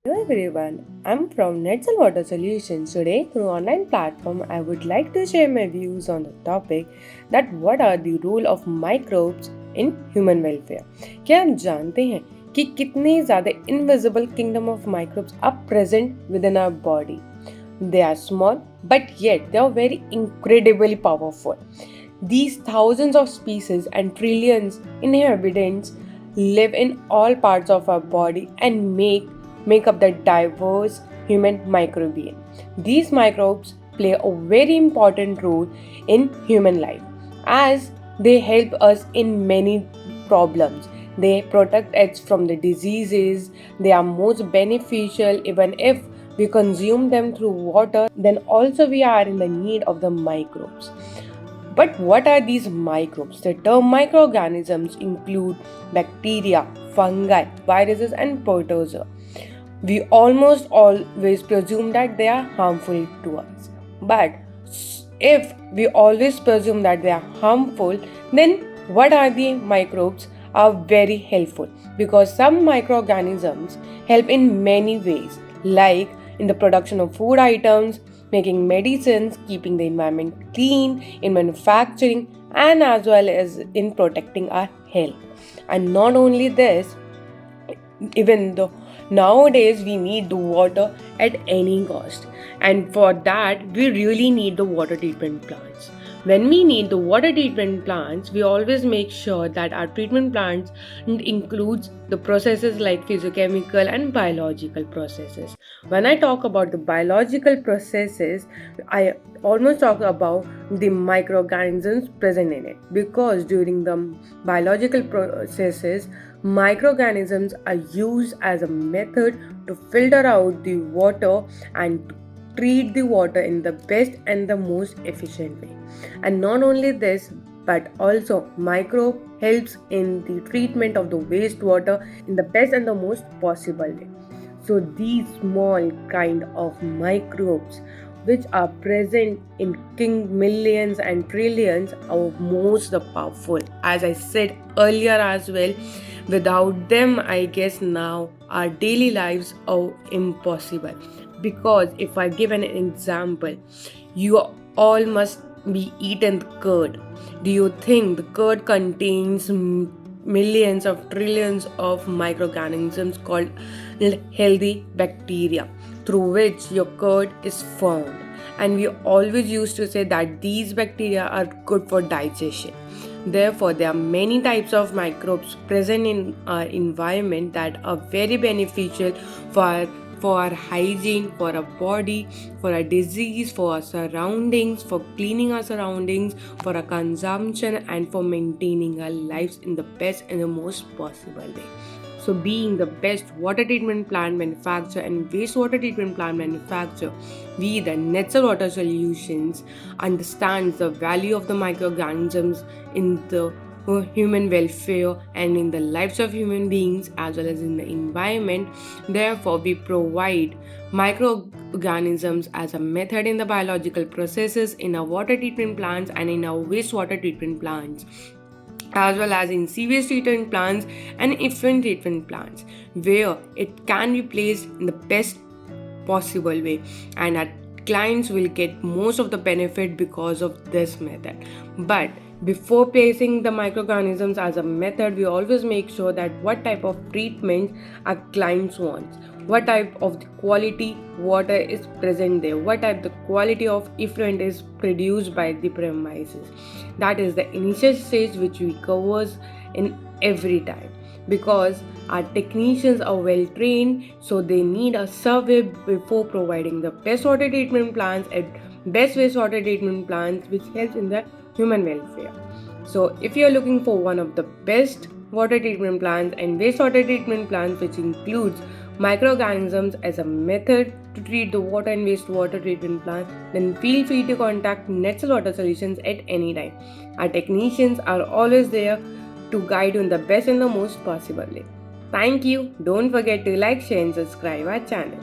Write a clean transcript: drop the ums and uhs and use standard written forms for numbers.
Hello everyone, I'm from Netzel Water Solutions. Today, through online platform, I would like to share my views on the topic that what are the role of microbes in human welfare. क्या आप जानते हैं कि कितने ज़्यादा invisible kingdom of microbes are present within our body? They are small, but yet they are very incredibly powerful. These thousands of species and trillions inhabitants live in all parts of our body and make up the diverse human microbiome. These microbes play a very important role in human life as they help us in many problems. They protect us from the diseases. They are most beneficial even if we consume them through water, then also we are in the need of the microbes. But what are these microbes? The term microorganisms include bacteria, fungi, viruses, and protozoa. We almost always presume that they are harmful to us. But if we always presume that they are harmful, then what are the microbes? Are very helpful because some microorganisms help in many ways, like in the production of food items, making medicines, keeping the environment clean, in manufacturing, and as well as in protecting our health. And not only this, even though nowadays we need the water at any cost, and for that we really need the water treatment plants. When we need the water treatment plants, we always make sure that our treatment plants includes the processes like physiochemical and biological processes. When I talk about the biological processes, I almost talk about the microorganisms present in it, because during the biological processes, microorganisms are used as a method to filter out the water and treat the water in the best and the most efficient way. And not only this, but also microbe helps in the treatment of the wastewater in the best and the most possible way. So these small kind of microbes which are present in king millions and trillions are most powerful. As I said earlier as well, without them I guess now our daily lives are impossible. Because if I give an example, you all must be eaten curd. Do you think the curd contains millions of trillions of microorganisms called healthy bacteria through which your curd is formed? And we always used to say that these bacteria are good for digestion. Therefore, there are many types of microbes present in our environment that are very beneficial for our hygiene, for our body, for our disease, for our surroundings, for cleaning our surroundings, for our consumption, and for maintaining our lives in the best and the most possible way. So, being the best water treatment plant manufacturer and wastewater treatment plant manufacturer, we, the Netzel Water Solutions, understands the value of the microorganisms in the human welfare and in the lives of human beings as well as in the environment. Therefore, we provide microorganisms as a method in the biological processes in our water treatment plants and in our wastewater treatment plants, as well as in sewage treatment plants and effluent treatment plants, where it can be placed in the best possible way, and our clients will get most of the benefit because of this method. But before placing the microorganisms as a method, we always make sure that what type of treatment our clients want, what type of the quality water is present there, what type the quality of effluent is produced by the premises. That is the initial stage which we covers in every time, because our technicians are well trained, so they need a survey before providing the best water treatment plants and best wastewater treatment plants which helps in the human welfare. So if you are looking for one of the best water treatment plants and wastewater treatment plants which includes microorganisms as a method to treat the water and wastewater treatment plant, then feel free to contact Netzel Water Solutions at any time. Our technicians are always there to guide you in the best and the most possible way. Thank you. Don't forget to like, share and subscribe our channel.